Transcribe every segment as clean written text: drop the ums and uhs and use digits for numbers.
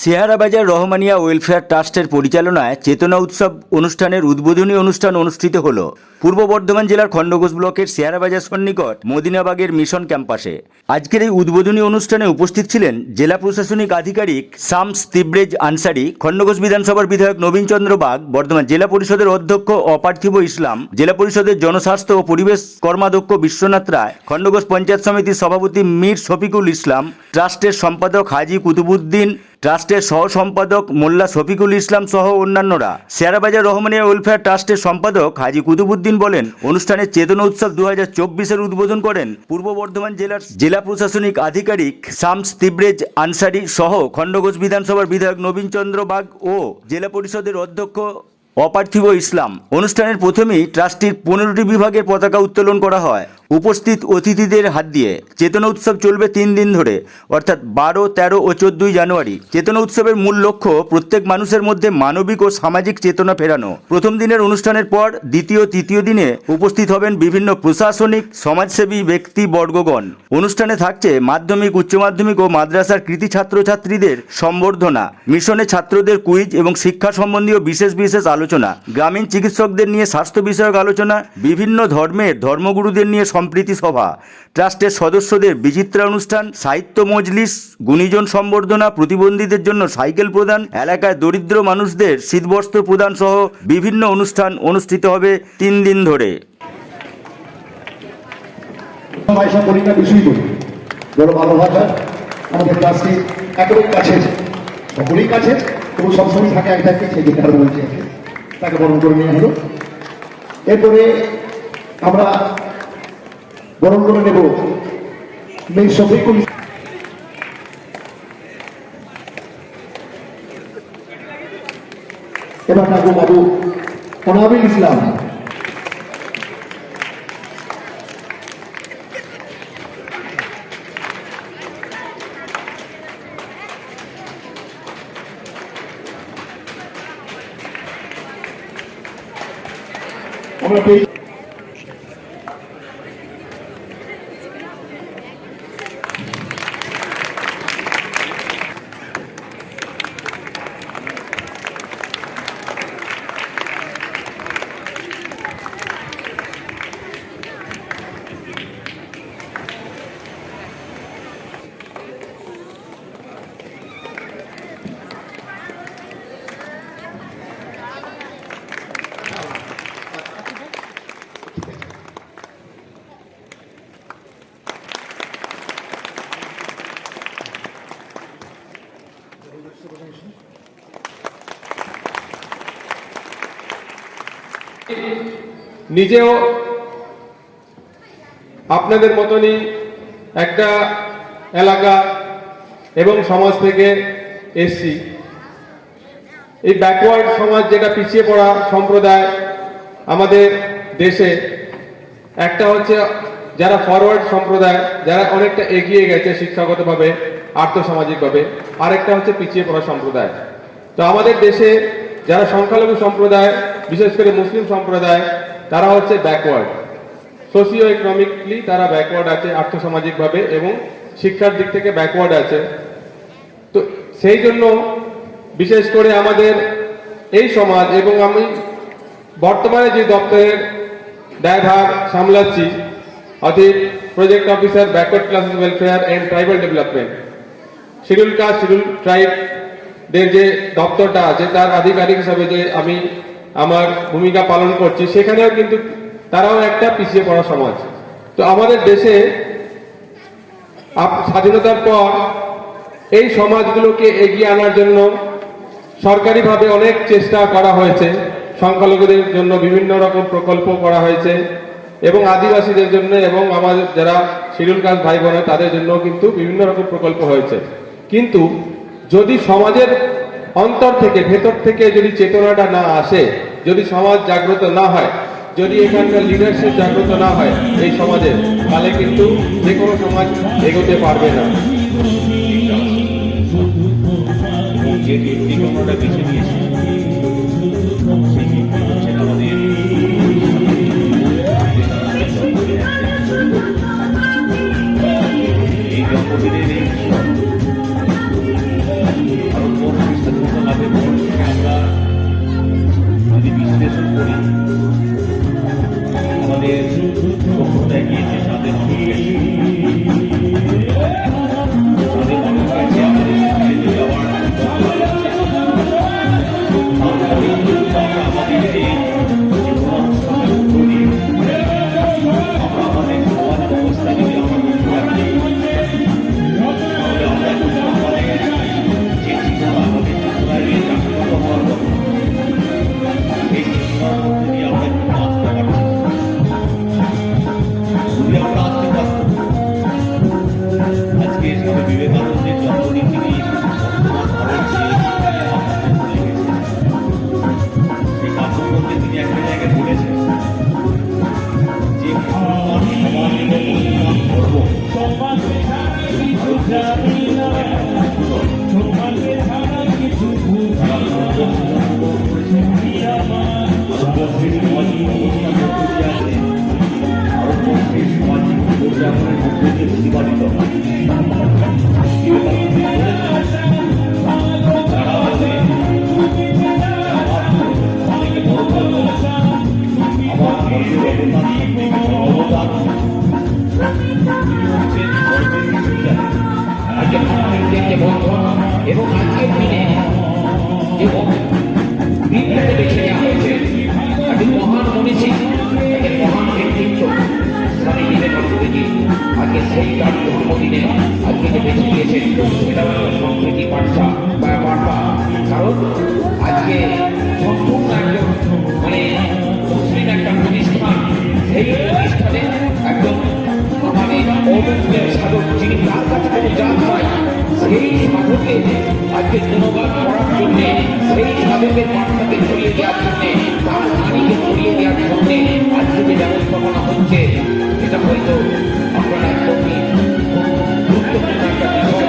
শেয়ারাবাজার Rahmania welfare ট্রাস্টের পরিচালনায় চেতনা উৎসব অনুষ্ঠানের উদ্বোধনী অনুষ্ঠান অনুষ্ঠিত হল পূর্ব বর্ধমান জেলার খণ্ডঘোষ ব্লকের শেয়ারাবাজার সন্নিকট মদিনাবাগের মিশন ক্যাম্পাসে। আজকের এই উদ্বোধনী অনুষ্ঠানে উপস্থিত ছিলেন জেলা প্রশাসনিক আধিকারিক শামস তিব্রেজ আনসারি, খণ্ডঘোষ বিধানসভার বিধায়ক নবীন চন্দ্র বাগ, বর্ধমান জেলা পরিষদের অধ্যক্ষ অপার্থিব ইসলাম, জেলা পরিষদের জনস্বাস্থ্য ও পরিবেশ কর্মাধ্যক্ষ বিশ্বনাথ রায়, খণ্ডঘোষ পঞ্চায়েত সমিতির সভাপতি মীর শফিকুল ইসলাম, ট্রাস্টের সম্পাদক হাজি কুতুবুদ্দিন, ট্রাস্টের সহ সম্পাদক মোল্লা শফিকুল ইসলাম সহ অন্যান্যরা। শেয়ারাবাজার রহমানিয়া ওয়েলফেয়ার ট্রাস্টের সম্পাদক হাজি কুতুবুদ্দিন বলেন, অনুষ্ঠানে চেতনা উৎসব 2024-এর উদ্বোধন করেন পূর্ব বর্ধমান জেলার জেলা প্রশাসনিক আধিকারিক শামস তিব্রেজ আনসারি সহ খণ্ডঘোষ বিধানসভার বিধায়ক নবীন চন্দ্র বাগ ও জেলা পরিষদের অধ্যক্ষ অপার্থিব ইসলাম। অনুষ্ঠানের প্রথমেই ট্রাস্টটির 15টি বিভাগের পতাকা উত্তোলন করা হয় উপস্থিত অতিথিদের হাত দিয়ে। চেতনা উৎসব চলবে 3 দিন ধরে, অর্থাৎ 12, 13 ও 14 জানুয়ারি। চেতনা উৎসবের মূল লক্ষ্য প্রত্যেক মানুষের মধ্যে মানবিক ও সামাজিক চেতনা ফেরানো। প্রথম দিনের অনুষ্ঠানের পর দ্বিতীয়, তৃতীয় দিনে উপস্থিত হবেন বিভিন্ন প্রশাসনিক সমাজসেবী ব্যক্তিবর্গগণ। অনুষ্ঠানে থাকছে মাধ্যমিক, উচ্চ মাধ্যমিক ও মাদ্রাসার কৃতি ছাত্রছাত্রীদের সম্বর্ধনা, মিশনে ছাত্রদের কুইজ এবং শিক্ষা সম্বন্ধীয় বিশেষ বিশেষ আলোচনা, গ্রামীণ চিকিৎসকদের নিয়ে স্বাস্থ্য বিষয়ক আলোচনা, বিভিন্ন ধর্মের ধর্মগুরুদের নিয়ে সম্প্রীতি সভা, ট্রাস্টের সদস্যদের বিচিত্রা অনুষ্ঠান, সাহিত্য মজলিস, গুণীজন সম্বর্ধনা, প্রতিবন্ধীদের জন্য সাইকেল প্রদান, এলাকায় দরিদ্র মানুষদের শীতবস্ত্র প্রদান সহ বিভিন্ন অনুষ্ঠান অনুষ্ঠিত হবে 3 দিন ধরে। বড় ভালোবাসা আমাদের কাছে একেবারে কাছে, সকলেই কাছে এবং সবসময় থাকে একটাকে সেদিকে আরো বলছে তাকে বরণ করে নিয়ে হলো। এরপরে আমরা বরণ করে নেব মীর শফিকুল, এবার ডাকবো বাবু অনাবিল ইসলাম। আমরা নিজেও আপনাদের মতনই একটা এলাকা এবং সমাজ থেকে এসছি। এই ব্যাকওয়ার্ড সমাজ, যেটা পিছিয়ে পড়া সম্প্রদায় আমাদের দেশে, একটা হচ্ছে যারা ফরওয়ার্ড সম্প্রদায়, যারা অনেকটা এগিয়ে গেছে শিক্ষাগতভাবে, আর্থসামাজিকভাবে, আরেকটা হচ্ছে পিছিয়ে পড়া সম্প্রদায়। তো আমাদের দেশে যারা সংখ্যালঘু সম্প্রদায়, বিশেষ করে মুসলিম সম্প্রদায়, তারা হচ্ছে ব্যাকওয়ার্ড, সোশিও ইকোনমিকলি তারা ব্যাকওয়ার্ড আছে, আর্থসামাজিকভাবে এবং শিক্ষার দিক থেকে ব্যাকওয়ার্ড আছে। তো সেই জন্য বিশেষ করে আমাদের এই সমাজ, এবং আমি বর্তমানে যে দপ্তরের দায়ভার সামলাচ্ছি, অর্থাৎ project officer backward classes welfare and tribal development, schedule caste schedule ট্রাইবদের যে দপ্তরটা আছে, তার আধিকারিক হিসাবে যে আমি আমার ভূমিকা পালন করছি, সেখানেও কিন্তু তারাও একটা পিছিয়ে পড়া সমাজ। তো আমাদের দেশে স্বাধীনতার পর এই সমাজগুলোকে এগিয়ে আনার জন্য সরকারিভাবে অনেক চেষ্টা করা হয়েছে। সংখ্যালঘুদের জন্য বিভিন্ন রকম প্রকল্প করা হয়েছে এবং আদিবাসীদের জন্য এবং আমাদের যারা শিডিউল কাস্ট ভাই বোন তাদের জন্য কিন্তু বিভিন্ন রকম প্রকল্প হয়েছে। কিন্তু যদি সমাজের অন্তর থেকে, ভেতর থেকে যদি চেতনাটা না আসে, যদি সমাজ জাগ্রত না হয়, যদি এখানকার লিডারশিপ জাগ্রত না হয় এই সমাজে, তাহলে কিন্তু যে কোনো সমাজ এগোতে পারবে না। যে দৃষ্টিকোণটা বেছে নিয়েছে আমাদের এই দম্পতিদের এই ভারতবর্ষের স্বাধীনতা লাভের পর থেকে আমরা যদি বিশ্লেষণ করি, আমাদের সভ্যতা এগিয়েছে তাদের মানুষ গেছে, তাদের মানুষ গেছে, আমাদের স্বীকৃতি দেওয়ার তারপরে আমরা আমাদের যে জীবনানুষ্ঠানের তৈরি আমরা আমাদের সমাজ ব্যবস্থা যদি আমরা লক্ষ্য রাখি, তাহলে আমরা কিন্তু আমাদের যে জীবন আমাদের জীবনের জাগ্রত হওয়ার কথা, এই জীবনের মধ্যে দিয়ে আমরা কিন্তু আসতে পারছি। যদি আমরা আসতে পারতাম, আজকে স্বামী বিবেকানন্দের জন্মদিন তিনি বর্তমান ভারত যে আমাদের ভুলে গেছেন, সেই কাব্যগ্রন্থে তিনি একটা জায়গায় বলেছেন যে মুসলমান সমাজ এবং মুসলমান ধর্ম ভারতবর্ষের সামাজিক অবস্থার মধ্যে দিয়ে আছে, ভারতবর্ষের সামাজিক পর্যায়ের মধ্যে দিয়ে প্রতিপালিত হয়। যারা আছে অনেকে বড় করবো, আমার ধর্মের অবদান সবথেকে বড় অবদান, তিনি হচ্ছেন ধর্মের বিরোধিতা। আজকে ভারতের যে বন্ধন এবং আজকের দিনে এবং বিপ্লবে বেছে নেওয়া হয়েছে একজন মহান মনীষী, একজন মহান ব্যক্তিত্ব স্বামী বিবেকানন্দজি। আজকে সেই তার জন্মদিনে আজকে যে বেছে নিয়েছেন সেটা হলো সংস্কৃতি বার্তা বা বার্তা। কারণ আজকে সম্পূর্ণ একজন মানে মুসলিম একটা প্রতিষ্ঠান, সেই প্রতিষ্ঠানে একজন আমাদের অবুদ্ধের সাধক, যিনি তার কাছে কোনো জাত হয়, সেই সাধকে আজকে গুণগান করার জন্য, সেই সাধকের বার্তাকে ছড়িয়ে দেওয়ার জন্য, তার বাণীকে ছড়িয়ে দেওয়ার জন্য আজকে যে ব্যবস্থাপনা হচ্ছে, এটা হয়তো আপনারা একদমই গুরুত্বপূর্ণ একটা বিষয়।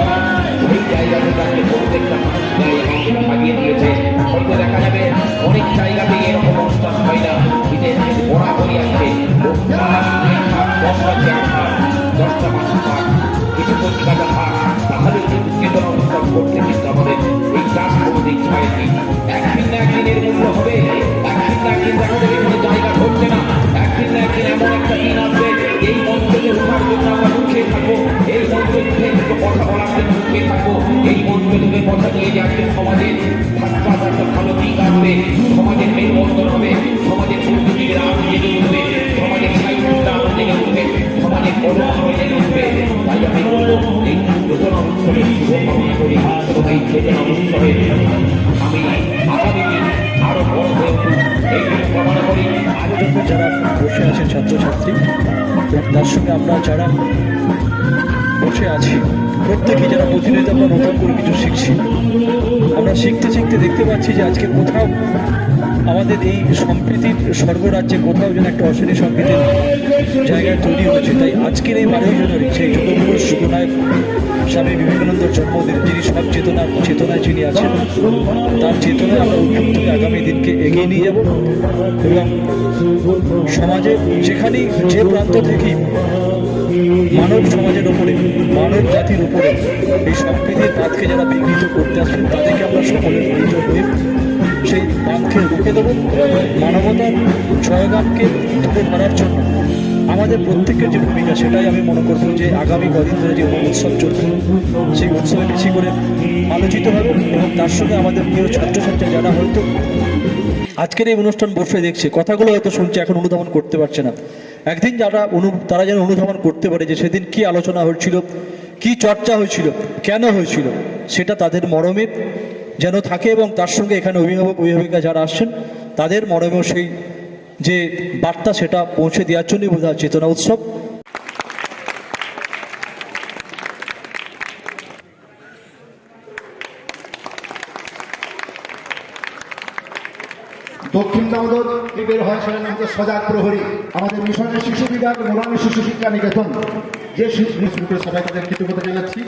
সেই জায়গা থেকে আজকে প্রত্যেকটা মানুষ জায়গা ভাগিয়ে দিয়েছে। হয়তো দেখা যাবে অনেক জায়গাতে এরকম অনুষ্ঠান হয় না, বিদেশ থেকে বরাবরই আছে 10টা চেয়ার থাক, 10টা মানুষ থাক, কিছু পত্রিকাটা থাক, তাহলে কিন্তু চেতনা অনুষ্ঠান করতে কিন্তু আমাদের এই কাজ কোনোদিন ছাড়েনি। একদিন না একদিন এর মূল্য হবে, একদিন না একদিন দেখা যাবে কোনো জায়গা ধরছে না, একদিন না একদিন এমন একটা দিন আসবে এই মঞ্চে ওঠার জন্য আমরা মুখে থাকবো, এই মঞ্চে উঠে দুটো কথা বলার জন্য মুখে থাকবো, এই মঞ্চে থেকে কথা নিয়ে যে আজকে সমাজের থাকবার একটা ভালো দিক আসবে, সমাজের মেলবন্ধন হবে, সমাজের পরিস্থিতির আরো জেগে উঠবে, সমাজের সাহিত্যটা আরো জেগে উঠবে, সমাজের কলম আরো জেগে উঠবে। তাই আমি বলবো এই চেতনা উৎসবের শুভকামনা করি এবং এই চেতনা উৎসবে আমি আগামী দিন আরো বড় হয়ে উঠুক এই কামনা করি। আয়োজকরা যারা বসে আছেন ছাত্রছাত্রী এবং তার সঙ্গে আমরা যারা বসে আছি প্রত্যেকেই যারা প্রতিনিয়ত আমরা নতুন করে কিছু শিখছি, আমরা শিখতে শিখতে দেখতে পাচ্ছি যে আজকে কোথাও আমাদের এই সম্প্রীতির স্বর্গরাজ্যে কোথাও যেন একটা অশ্লীল সম্প্রীতির জায়গায় তৈরি হচ্ছে। তাই আজকের এই 12 জানুয়ারি সেই যুগপুরুষ যুগনায়ক স্বামী বিবেকানন্দের জন্মদিন, যিনি সব চেতনায় যিনি আছেন, তার চেতনায় আমরা উদ্বুদ্ধ হয়ে আগামী দিনকে এগিয়ে নিয়ে যাব এবং সমাজে যেখানেই যে প্রান্ত থেকেই মানব সমাজের উপরে, মানব জাতির উপরে এই সম্প্রীতির বাঁধকে যারা বিঘ্নিত করতে আসেন তাদেরকে আমরা সকলের মিলিত হয়ে সেই বাঁধকে রুখে দেবো। মানবতার জয়গানকে তুলে ধরার জন্য আমাদের প্রত্যেকের যে ভূমিকা, সেটাই আমি মনে করব যে আগামী কদিন ধরে যে উৎসব চলবে সেই উৎসবে বেশি করে আলোচিত হবে এবং তার সঙ্গে আমাদের প্রিয় ছাত্রছাত্রী যারা হয়তো আজকের এই অনুষ্ঠান বসে দেখছে, কথাগুলো হয়তো শুনছে, এখন অনুধাবন করতে পারছে না, একদিন তারা যেন অনুধাবন করতে পারে যে সেদিন কি আলোচনা হয়েছিল, কি চর্চা হয়েছিল, কেন হয়েছিল, সেটা তাদের মরমে যেন থাকে এবং তার সঙ্গে এখানে অভিভাবক অভিভাবিকা যারা আসছেন তাদের মরমেও সেই যে বার্তা সেটা পৌঁছে দেওয়ার জন্যই বোধ হয় চেতনা উৎসব। দক্ষিণ দামোদর বের হয় সেটা নাম সজাগ প্রহরী, আমাদের মিশনের শিশু বিভাগ নুরানি শিশু শিক্ষা নিকেতন, যে শিশু সবাই তাদের কৃতজ্ঞতা জানাচ্ছি।